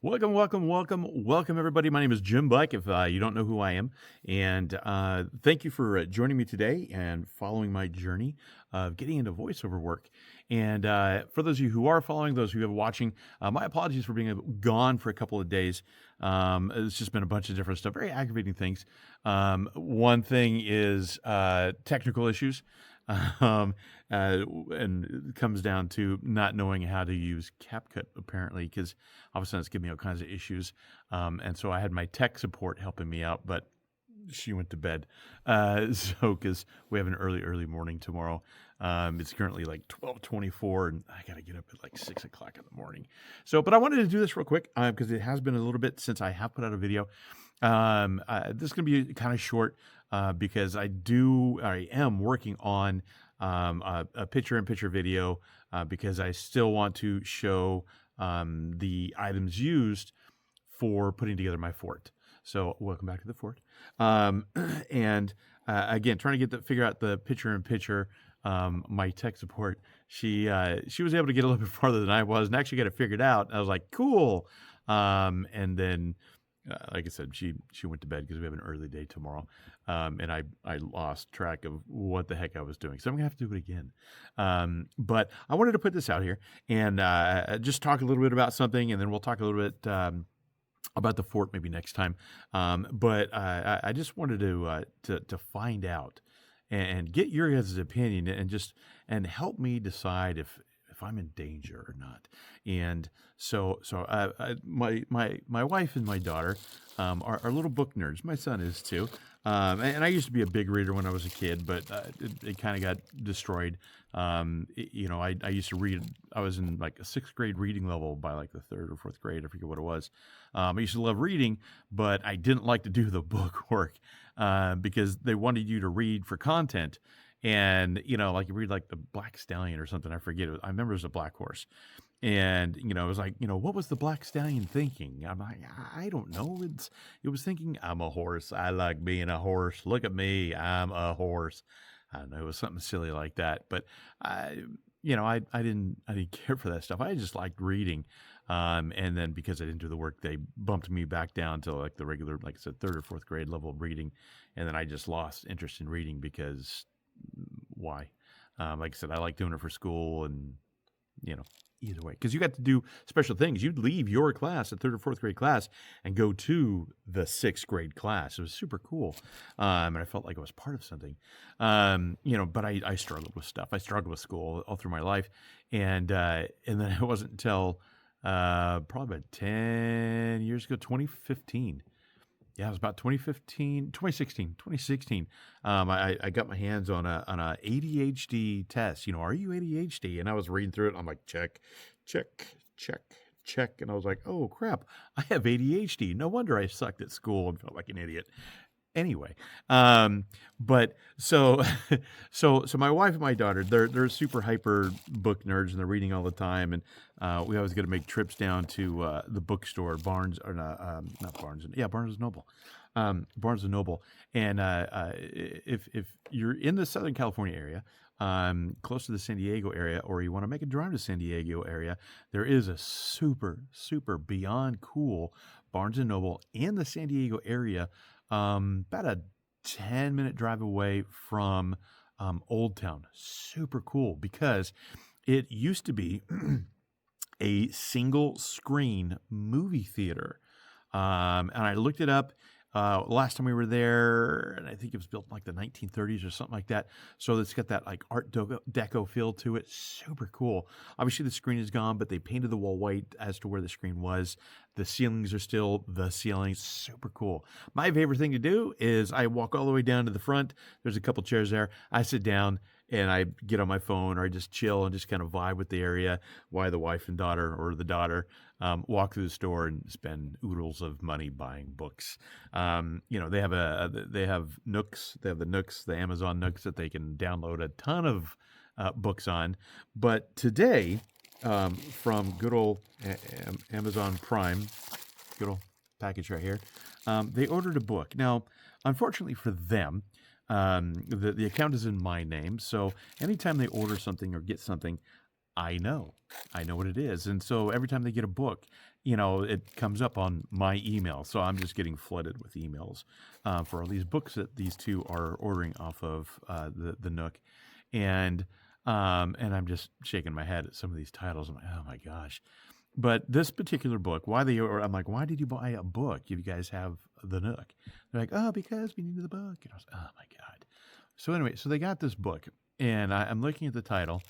Welcome, everybody. My name is Jim Buck, if you don't know who I am. And thank you for joining me today and following my journey of getting into voiceover work. And for those of you who are following, those who are watching, my apologies for being gone for a couple of days. It's just been a bunch of different stuff, very aggravating things. One thing is technical issues. And it comes down to not knowing how to use CapCut, apparently, because all of a sudden it's giving me all kinds of issues. And so I had my tech support helping me out, but she went to bed. Because we have an early morning tomorrow. It's currently like 12:24, and I got to get up at like 6 o'clock in the morning. So, but I wanted to do this real quick because it has been a little bit since I have put out a video. This is going to be kind of short because I am working on a picture-in-picture video because I still want to show the items used for putting together my fort. So welcome back to the fort. And again, trying to figure out the picture-in-picture. My tech support, she was able to get a little bit farther than I was, and actually got it figured out. I was like, cool. And then, like I said, she went to bed because we have an early day tomorrow. And I lost track of what the heck I was doing. So I'm gonna have to do it again. But I wanted to put this out here and just talk a little bit about something, and then we'll talk a little bit about the fort maybe next time. But I just wanted to find out and get your guys' opinion and help me decide if I'm in danger or not. And so my wife and my daughter are little book nerds. My son is too. And I used to be a big reader when I was a kid, but it kind of got destroyed. I used to read. I was in like a sixth grade reading level by like the third or fourth grade. I forget what it was. I used to love reading, but I didn't like to do the book work because they wanted you to read for content. And, like you read like the Black Stallion or something. I forget it. I remember it was a black horse. And, it was like, what was the Black Stallion thinking? I'm like, I don't know. It was thinking, I'm a horse. I like being a horse. Look at me. I'm a horse. I don't know. It was something silly like that. But I didn't care for that stuff. I just liked reading. And then because I didn't do the work, they bumped me back down to like the regular, like I said, third or fourth grade level of reading. And then I just lost interest in reading because why? Like I said, I like doing it for school and, either way, because you got to do special things. You'd leave your class, a third or fourth grade class, and go to the sixth grade class. It was super cool. And I felt like I was part of something, but I struggled with stuff. I struggled with school all through my life. And then it wasn't until probably about 10 years ago, 2015. Yeah, it was about 2016. I got my hands on a ADHD test. Are you ADHD? And I was reading through it. And I'm like, check. And I was like, oh crap, I have ADHD. No wonder I sucked at school and felt like an idiot. Anyway, but so my wife and my daughter, they're super hyper book nerds and they're reading all the time. And we always got to make trips down to the bookstore, Barnes and Noble. Barnes and Noble. And if you're in the Southern California area, close to the San Diego area, or you want to make a drive to San Diego area, there is a super beyond cool Barnes and Noble in the San Diego area. About a 10-minute drive away from Old Town. Super cool because it used to be a single screen movie theater. And I looked it up last time we were there, and I think it was built in like the 1930s or something like that. So it's got that like Art Deco feel to it. Super cool. Obviously the screen is gone, but they painted the wall white as to where the screen was. The ceilings are still the ceilings. Super cool. My favorite thing to do is I walk all the way down to the front. There's a couple chairs there. I sit down and I get on my phone, or I just chill and just kind of vibe with the area while the wife and daughter, or the daughter, walk through the store and spend oodles of money buying books. They have Nooks. They have the Nooks, the Amazon Nooks, that they can download a ton of books on. But today, from good old Amazon Prime, good old package right here, they ordered a book. Now, unfortunately for them, the account is in my name, so anytime they order something or get something, I know. I know what it is. And so every time they get a book, it comes up on my email. So I'm just getting flooded with emails for all these books that these two are ordering off of the Nook. And I'm just shaking my head at some of these titles. I'm like, oh my gosh. But this particular book, I'm like, why did you buy a book if you guys have the Nook? They're like, oh, because we needed the book. And I was, oh my God. So anyway, so they got this book, and I'm looking at the title,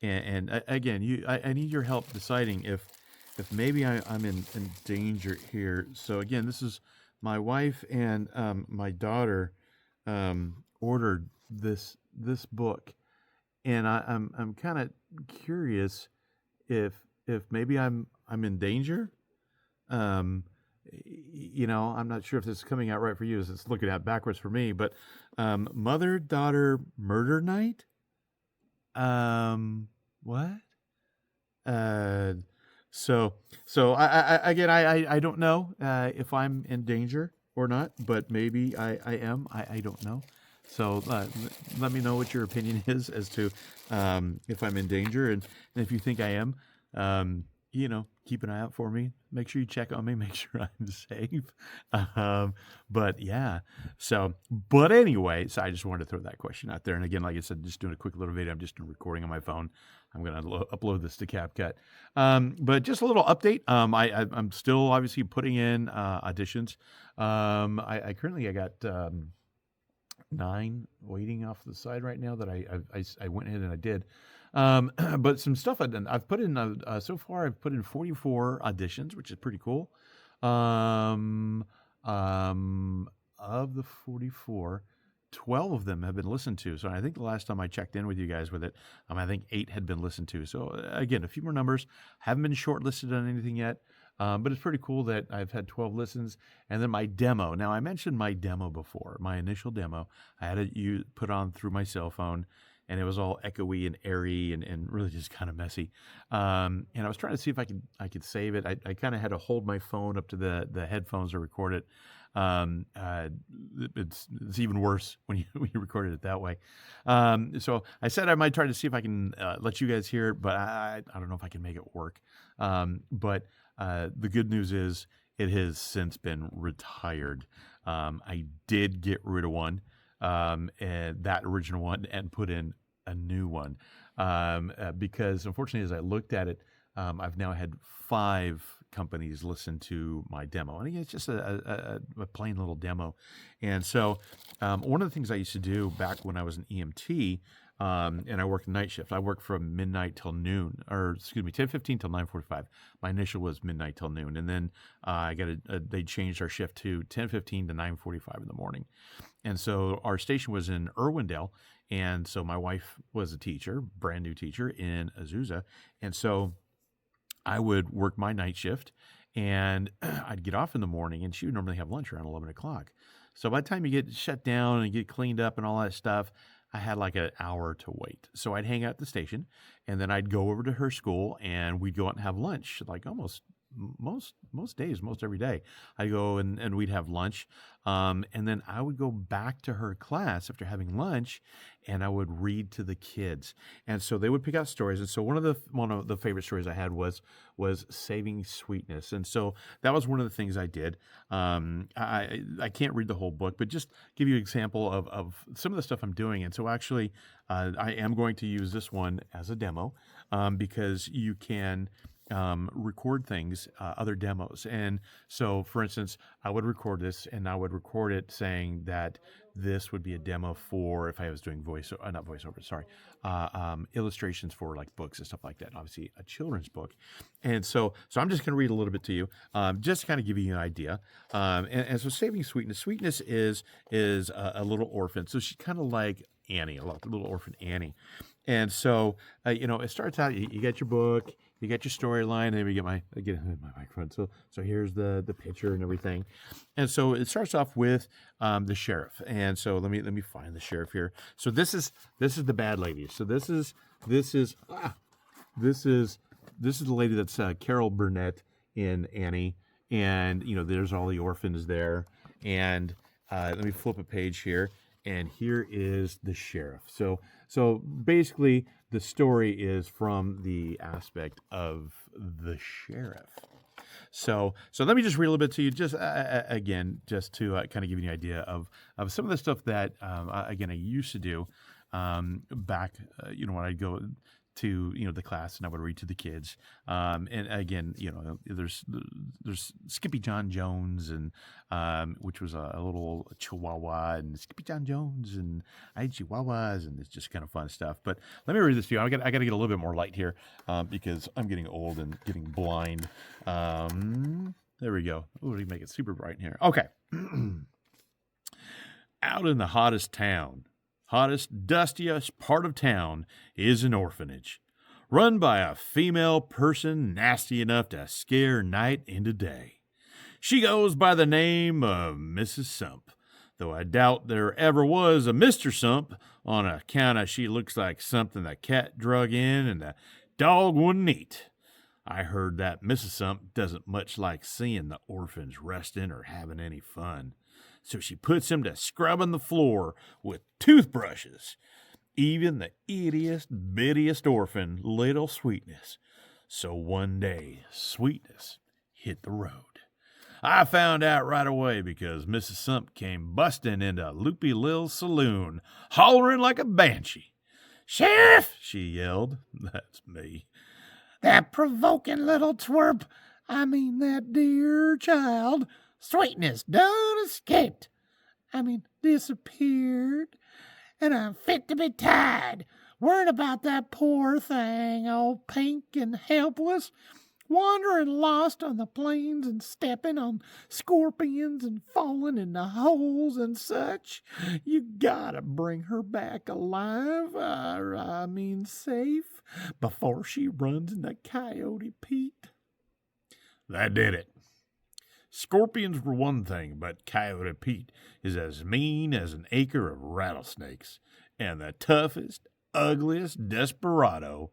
and again, I need your help deciding if maybe I'm in danger here. So again, this is my wife and my daughter ordered this book, and I'm kind of curious if maybe I'm in danger. Um, I'm not sure if this is coming out right for you as it's looking out backwards for me, but mother daughter murder night. What? Uh, so again, I don't know if I'm in danger or not, but maybe I am. I don't know. So let me know what your opinion is as to if I'm in danger, and if you think I am, keep an eye out for me. Make sure you check on me. Make sure I'm safe. But yeah. But anyway, so I just wanted to throw that question out there. And again, like I said, just doing a quick little video. I'm just recording on my phone. I'm going to upload this to CapCut. But just a little update. I'm still obviously putting in auditions. I currently got 9 waiting off the side right now that I went ahead and I did. But some stuff I've done. I've put in so far. I've put in 44 auditions, which is pretty cool. Of the 44, 12 of them have been listened to. So I think the last time I checked in with you guys with it, I think 8 had been listened to. So again, a few more numbers. Haven't been shortlisted on anything yet. But it's pretty cool that I've had 12 listens. And then my demo. Now, I mentioned my demo before, my initial demo. I had it put on through my cell phone, and it was all echoey and airy and really just kind of messy. And I was trying to see if I could save it. I kind of had to hold my phone up to the headphones to record it. It's even worse when you recorded it that way. So I said I might try to see if I can let you guys hear it, but I don't know if I can make it work. But the good news is it has since been retired. I did get rid of one, and that original one, and put in a new one, because unfortunately, as I looked at it, I've now had 5 companies listen to my demo. And again, it's just a plain little demo. And so one of the things I used to do back when I was an EMT, and I worked night shift. I worked from midnight till noon, or excuse me, 10:15 till 9:45. My initial was midnight till noon, and then they changed our shift to 10:15 to 9:45 in the morning. And so our station was in Irwindale, and so my wife was a teacher, brand new teacher in Azusa, and so I would work my night shift, and I'd get off in the morning, and she would normally have lunch around 11 o'clock. So by the time you get shut down and get cleaned up and all that stuff, I had like an hour to wait. So I'd hang out at the station, and then I'd go over to her school, and we'd go out and have lunch, like almost most days, most every day. I go and we'd have lunch, and then I would go back to her class after having lunch, and I would read to the kids. And so they would pick out stories. And so one of the favorite stories I had was Saving Sweetness. And so that was one of the things I did. I can't read the whole book, but just give you an example of some of the stuff I'm doing. And so actually, I am going to use this one as a demo, because you can record things, other demos. And so, for instance, I would record this, and I would record it saying that this would be a demo for if I was doing not voiceover, sorry, illustrations for like books and stuff like that. Obviously, a children's book. And so I'm just going to read a little bit to you, just to kind of give you an idea. And so, Saving Sweetness. Sweetness is a little orphan. So she's kind of like Annie, a little orphan Annie. And so, it starts out, you get your book, you get your storyline, and then we get my microphone. So here's the picture and everything. And so it starts off with the sheriff. And so let me find the sheriff here. So this is the bad lady. So this is the lady that's Carol Burnett in Annie. And there's all the orphans there. And let me flip a page here. And here is the sheriff. So basically, the story is from the aspect of the sheriff. So let me just read a little bit to you, just again, just to kind of give you an idea of some of the stuff that again I used to do back, when I'd go to the class and I would read to the kids. And again, there's Skippy John Jones and which was a little Chihuahua, and Skippy John Jones and I had Chihuahuas, and it's just kind of fun stuff. But let me read this to you. I got to get a little bit more light here because I'm getting old and getting blind. There we go. Oh, we make it super bright in here. Okay. Out in the hottest, dustiest part of town is an orphanage, run by a female person nasty enough to scare night into day. She goes by the name of Mrs. Sump, though I doubt there ever was a Mr. Sump, on account of she looks like something the cat drug in and the dog wouldn't eat. I heard that Mrs. Sump doesn't much like seeing the orphans resting or having any fun, so she puts him to scrubbing the floor with toothbrushes. Even the ittiest, bittiest orphan, little Sweetness. So one day, Sweetness hit the road. I found out right away because Mrs. Sump came busting into Loopy Lil's saloon, hollering like a banshee. "Sheriff!" she yelled. That's me. "That provoking little twerp, that dear child, Sweetness, done escaped. Disappeared. And I'm fit to be tied, worrying about that poor thing, all pink and helpless, wandering lost on the plains and stepping on scorpions and falling into holes and such. You gotta bring her back alive, safe, before she runs into Coyote Pete." That did it. Scorpions were one thing, but Coyote Pete is as mean as an acre of rattlesnakes and the toughest, ugliest desperado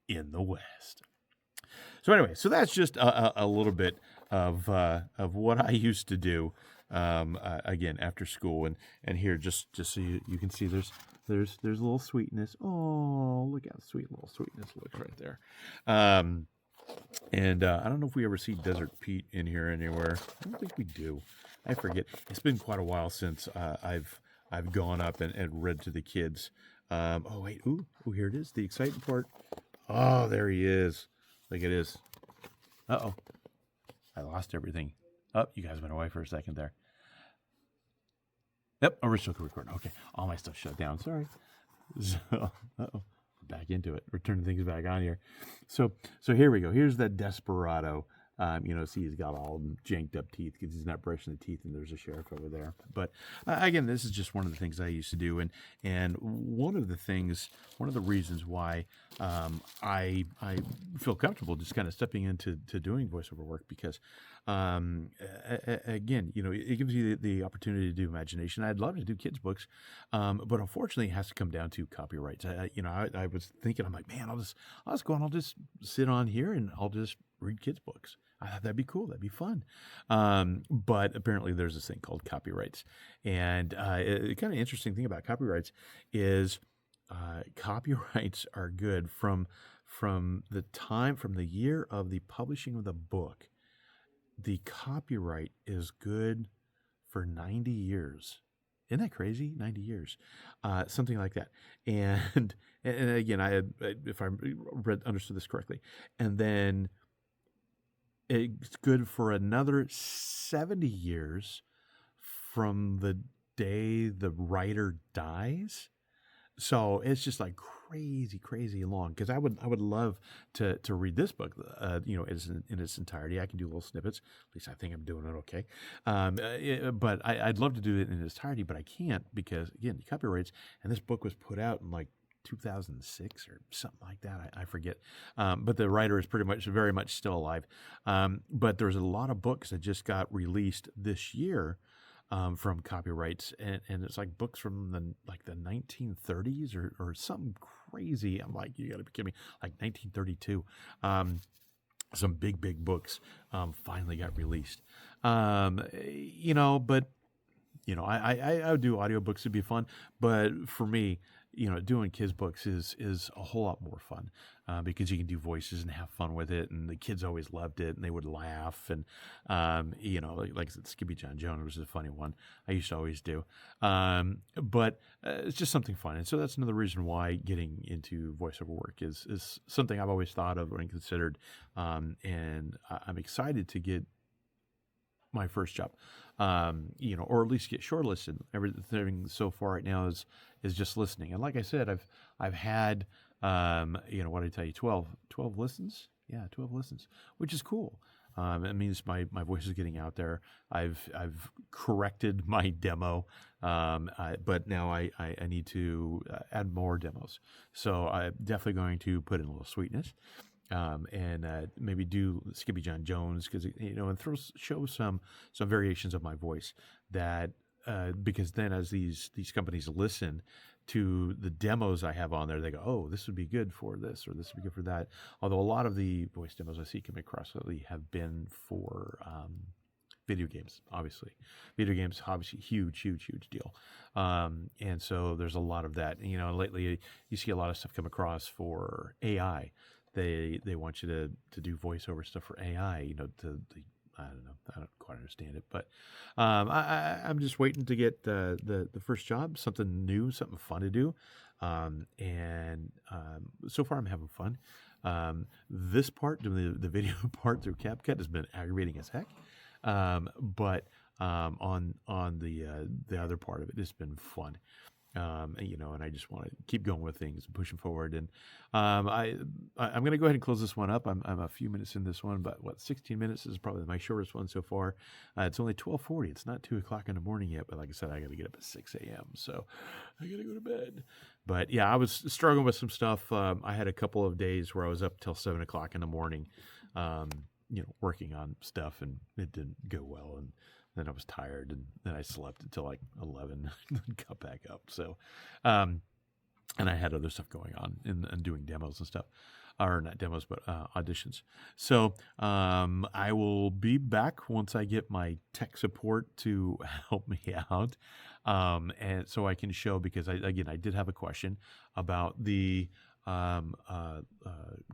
in the West. So anyway, so that's just a little bit of what I used to do again after school, and here just so you can see there's a little Sweetness. Oh, look how sweet little Sweetness looks right there. And I don't know if we ever see Desert Pete in here anywhere. I don't think we do. I forget. It's been quite a while since I've gone up and read to the kids. Oh wait, ooh, here it is. The exciting part. Oh, there he is. Look at this. Uh-oh. I lost everything. Oh, you guys went away for a second there. Yep, we're still recording. Okay, all my stuff shut down. Sorry. So, uh-oh. Back into it. We're turning things back on here. So here we go. Here's that desperado. See, he's got all janked up teeth because he's not brushing the teeth, and there's a sheriff over there. But again, this is just one of the things I used to do, and one of the reasons why I feel comfortable just kind of stepping into doing voiceover work, because again, it gives you the opportunity to do imagination. I'd love to do kids books, but unfortunately, it has to come down to copyrights. I was thinking, I'm like, man, I'll just go and I'll just sit on here and I'll just read kids books. I thought that'd be cool. That'd be fun. But apparently there's this thing called copyrights. And the kind of interesting thing about copyrights is copyrights are good from the year of the publishing of the book. The copyright is good for 90 years. Isn't that crazy? 90 years, something like that. And again, if I understood this correctly, and then it's good for another 70 years from the day the writer dies. So it's just like crazy long. Because I would love to read this book, in its entirety. I can do little snippets. At least I think I'm doing it okay. But I'd love to do it in its entirety, but I can't because again, the copyrights. And this book was put out in like 2006 or something like that. I forget. But the writer is very much still alive. But there's a lot of books that just got released this year from copyrights, and it's like books from the 1930s or something crazy. I'm like, you got to be kidding me! Like 1932. Some big books finally got released. But I would do audiobooks to be fun, but for me, doing kids books is a whole lot more fun because you can do voices and have fun with it, and the kids always loved it, and they would laugh, and like I said, Skippy John Jones was a funny one. I used to always do, but it's just something fun, and so that's another reason why getting into voiceover work is something I've always thought of and considered, and I'm excited to get my first job, or at least get shortlisted. Everything so far right now is just listening. And like I said, I've had, what did I tell you, 12 listens? Yeah, 12 listens, which is cool. It means my voice is getting out there. I've corrected my demo, but now I need to add more demos. So I'm definitely going to put in a little sweetness. And maybe do Skippy John Jones because and show some variations of my voice that because then as these companies listen to the demos I have on there, they go, oh, this would be good for this or this would be good for that. Although a lot of the voice demos I see come across lately have been for video games, obviously. Video games, obviously, huge deal. And so there's a lot of that. Lately you see a lot of stuff come across for AI. They want you to do voiceover stuff for AI, I don't know. I don't quite understand it, but I'm just waiting to get the first job, something new, something fun to do. And so far I'm having fun. This part, doing the video part through CapCut has been aggravating as heck. But on the other part of it, it's been fun. And I just want to keep going with things and pushing forward. And I'm going to go ahead and close this one up. I'm a few minutes in this one, but 16 minutes is probably my shortest one so far. It's only 12:40. It's not 2 o'clock in the morning yet, but like I said, I got to get up at 6 a.m. So I got to go to bed. But yeah, I was struggling with some stuff. I had a couple of days where I was up till 7 o'clock in the morning, working on stuff, and it didn't go well. And then I was tired, and then I slept until like 11 and got back up. So, and I had other stuff going on and doing demos and stuff, or not demos, but auditions. So I will be back once I get my tech support to help me out, and so I can show, because I did have a question about the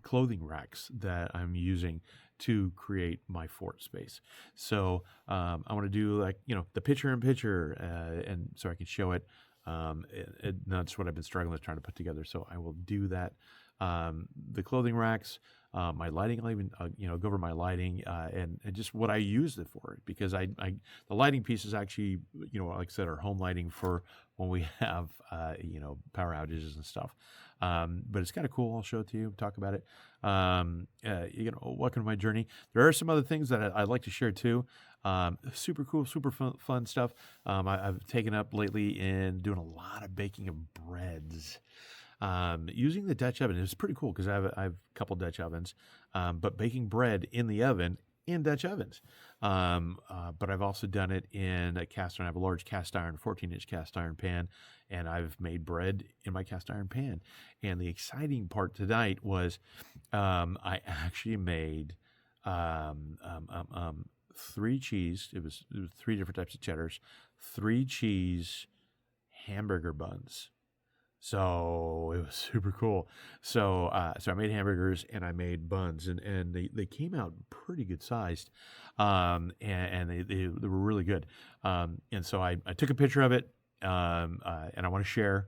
clothing racks that I'm using to create my fort space. So I want to do the picture-in-picture, and so I can show it. That's what I've been struggling with trying to put together. So I will do that. The clothing racks, my lighting. I'll even go over my lighting and just what I use it for. Because the lighting pieces actually like I said, are home lighting for when we have power outages and stuff. But it's kind of cool. I'll show it to you, talk about it. Welcome to my journey. There are some other things that I'd like to share too. Super cool, super fun stuff. I've taken up lately in doing a lot of baking of breads. Using the Dutch oven. It's pretty cool because I have a couple Dutch ovens, but baking bread in the oven in Dutch ovens. But I've also done it in a cast iron. I have a large cast iron, 14-inch cast iron pan, and I've made bread in my cast iron pan. And the exciting part tonight was I actually made 3 cheese. It was 3 different types of cheddars, 3 cheese hamburger buns. So it was super cool. So I made hamburgers and I made buns, and they came out pretty good sized, and they were really good. And so I took a picture of it, and I want to show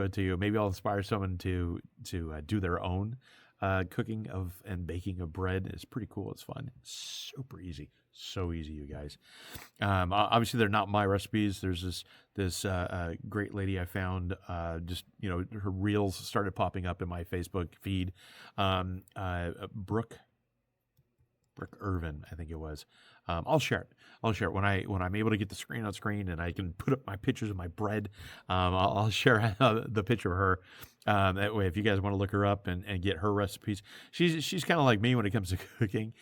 it to you. Maybe I'll inspire someone to do their own cooking of and baking of bread. It's pretty cool. It's fun. It's super easy. So easy, you guys. Obviously, they're not my recipes. There's this great lady I found. Her reels started popping up in my Facebook feed. Brooke Irvin, I think it was. I'll share it. When I'm able to get the screen on screen and I can put up my pictures of my bread. I'll share the picture of her. That way, if you guys want to look her up and get her recipes, she's kind of like me when it comes to cooking.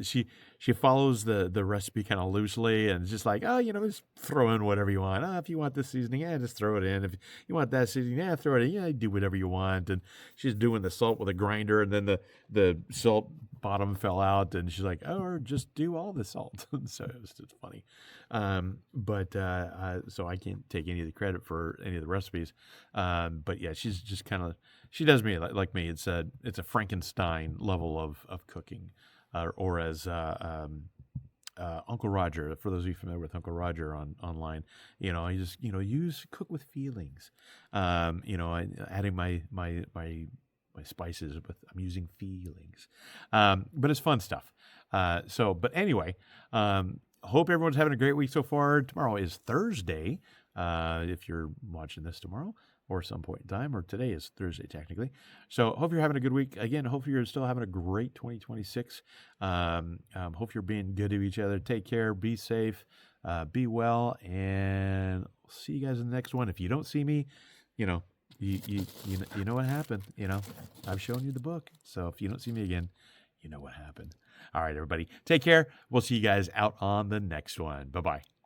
She follows the recipe kind of loosely and just like, just throw in whatever you want. If you want this seasoning, just throw it in. If you want that seasoning, throw it in. Do whatever you want. And she's doing the salt with a grinder, and then the salt bottom fell out, and she's like, "Oh, or just do all the salt." So it was just funny. So I can't take any of the credit for any of the recipes. But yeah, she's just kind of she does me like me. It's a Frankenstein level of cooking, or as Uncle Roger. For those of you familiar with Uncle Roger online, I just use cook with feelings. Adding my spices, but I'm using feelings. But it's fun stuff. But anyway, hope everyone's having a great week so far. Tomorrow is Thursday. If you're watching this tomorrow or some point in time, or today is Thursday technically. So hope you're having a good week. Again, hope you're still having a great 2026. Hope you're being good to each other. Take care. Be safe. Be well. And we'll see you guys in the next one. If you don't see me, you know what happened. I've shown you the book. So if you don't see me again, you know what happened. All right, everybody. Take care. We'll see you guys out on the next one. Bye-bye.